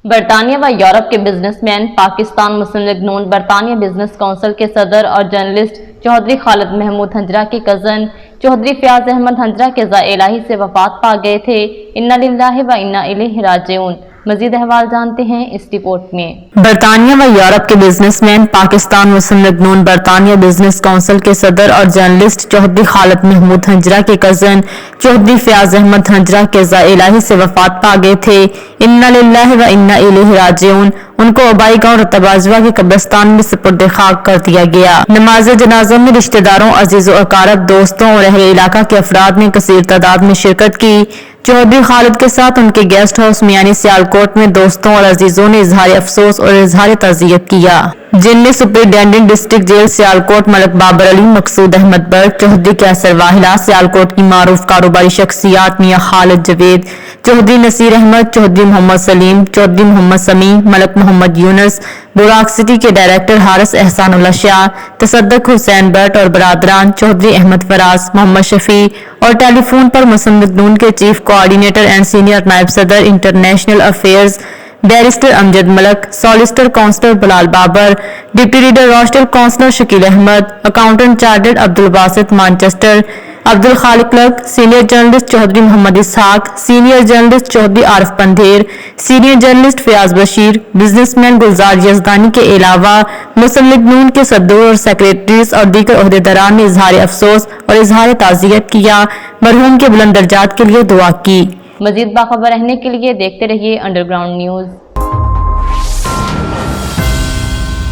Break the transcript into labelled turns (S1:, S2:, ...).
S1: برطانیہ و یورپ کے بزنس مین پاکستان مسلم لیگ نون برطانیہ بزنس کونسل کے صدر اور جرنلسٹ چودھری خالد محمود ہنجرہ کے کزن چودھری فیاض احمد ہنجرہ کے قضاء الہی سے وفات پا گئے تھے۔ انا للہ و انا الیہ راجعون۔ مزید احوال جانتے ہیں اس رپورٹ میں۔
S2: برطانیہ و یورپ کے بزنس مین پاکستان مسلم لیگ نون برطانیہ بزنس کونسل کے صدر اور جرنلسٹ چودھری خالد محمود ہنجرہ کے کزن چودھری فیاض احمد ہنجرہ کے قضاء الہی سے وفات پا گئے تھے۔ انا للہ و انا الیہ راجعون۔ ان کو آبائی گاؤں رتب باجوہ کے قبرستان میں سپرد خاک کر دیا گیا۔ نماز جنازہ میں رشتہ داروں، عزیز و اقارب، دوستوں اور اہل علاقہ کے افراد نے کثیر تعداد میں شرکت کی۔ چودھری خالد کے ساتھ ان کے گیسٹ ہاؤس میانی سیالکوٹ میں دوستوں اور عزیزوں نے اظہار افسوس اور اظہار تعزیت کیا، جن میں سپرنٹینڈنٹ ڈسٹرکٹ جیل سیالکوٹ ملک بابر علی، مقصود احمد برق، چودھری کیسر واہلہ، سیالکوٹ کی معروف کاروباری شخصیات میاں خالد جوید، چودھری نصیر احمد، چودھری محمد سلیم، چودھری محمد سمیع، ملک محمد یونس، براق سٹی کے ڈائریکٹر حارث احسان اللہ شاہ، تصدق حسین بٹ اور برادران، چودھری احمد فراز، محمد شفیع، اور ٹیلی فون پر مسلم لیگ نون کے چیف کوآرڈینیٹر اینڈ سینئر نائب صدر international affairs barrister Amjad Malik, solicitor councillor Bilal Babar, deputy leader روسٹل councillor Shakeel Ahmad, accountant chartered Abdul Basit Manchester, Abdul Khaliq لک، senior journalist Chaudhry Muhammad Ishaq, senior journalist Chaudhry Arif Pandher, senior journalist Fayyaz Bashir, businessman Gulzar Yazdani کے علاوہ مسلم لیگ نون کے صدور اور سیکریٹریز اور دیگر عہدیداران نے اظہار افسوس اور اظہار تعزیت کیا، مرحوم کے بلند درجات کے لیے دعا کی۔
S1: مزید باخبر رہنے کے لیے دیکھتے رہیے انڈر گراؤنڈ نیوز۔